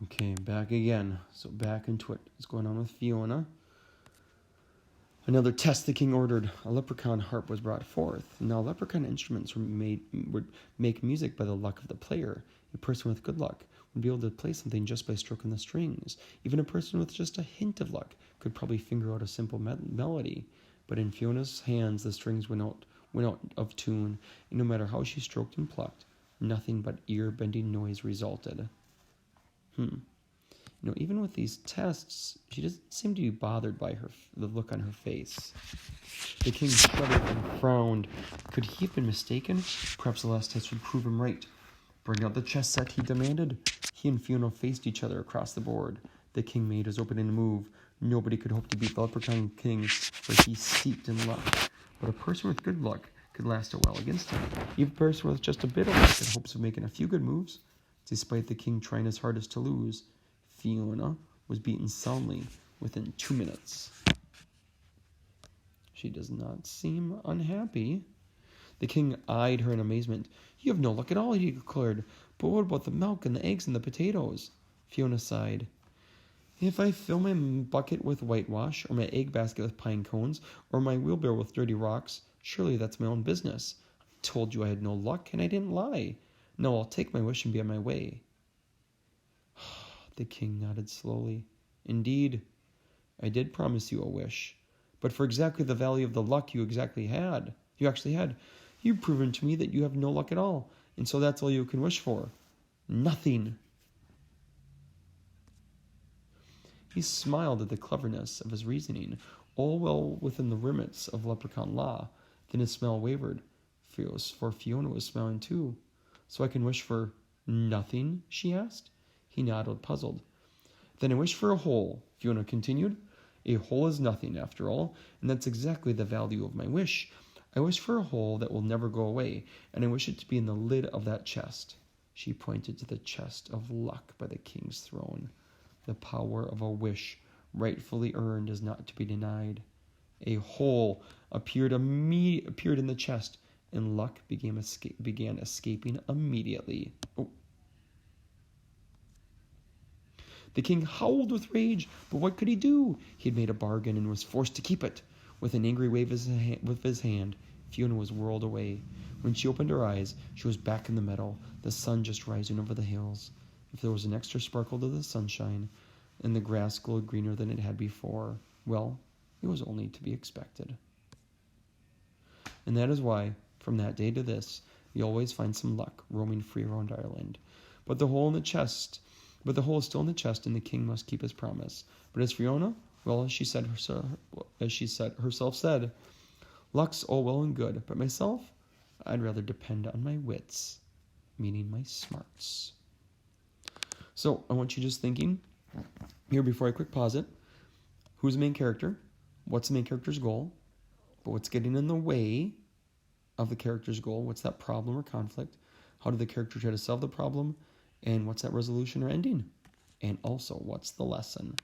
Okay, back again. So back into it. What's going on with Fiona? Another test the king ordered. A leprechaun harp was brought forth. Now leprechaun instruments would make music by the luck of the player. A person with good luck would be able to play something just by stroking the strings. Even a person with just a hint of luck could probably finger out a simple melody. But in Fiona's hands, the strings went out of tune, and no matter how she stroked and plucked, nothing but ear-bending noise resulted. Even with these tests, she doesn't seem to be bothered by the look on her face. The king shuddered and frowned. Could he have been mistaken? Perhaps the last test would prove him right. Bring out the chess set, he demanded. He and Fiona faced each other across the board. The king made his opening move. Nobody could hope to beat the leprechaun king, for he steeped in luck. But a person with good luck could last a while against him. Even a person with just a bit of luck had hopes of making a few good moves. Despite the king trying his hardest to lose, Fiona was beaten soundly within 2 minutes. She does not seem unhappy. The king eyed her in amazement. You have no luck at all, he declared. But what about the milk and the eggs and the potatoes? Fiona sighed. If I fill my bucket with whitewash, or my egg basket with pine cones, or my wheelbarrow with dirty rocks, surely that's my own business. I told you I had no luck, and I didn't lie. No, I'll take my wish and be on my way. The king nodded slowly. Indeed, I did promise you a wish, but for exactly the value of the luck you actually had. You've proven to me that you have no luck at all, and so that's all you can wish for. Nothing. He smiled at the cleverness of his reasoning, all well within the limits of leprechaun law. Then his smile wavered, for Fiona was smiling too. So I can wish for nothing, she asked. He nodded, puzzled. Then I wish for a hole, Fiona continued. A hole is nothing, after all, and that's exactly the value of my wish. I wish for a hole that will never go away, and I wish it to be in the lid of that chest. She pointed to the chest of luck by the king's throne. The power of a wish rightfully earned is not to be denied. A hole appeared in the chest, and luck began escaping immediately. The king howled with rage, but what could he do? He had made a bargain and was forced to keep it. With an angry wave with his hand, Fiona was whirled away. When she opened her eyes, she was back in the meadow, the sun just rising over the hills. If there was an extra sparkle to the sunshine, and the grass glowed greener than it had before, well, it was only to be expected. And that is why, from that day to this, we always find some luck roaming free around Ireland. But the hole is still in the chest, and the king must keep his promise. But as Fiona, well, as she herself said, luck's all well and good, but myself, I'd rather depend on my wits, meaning my smarts. So I want you just thinking here before I quick pause it. Who's the main character? What's the main character's goal? But what's getting in the way of the character's goal? What's that problem or conflict? How did the character try to solve the problem? And what's that resolution or ending? And also, what's the lesson?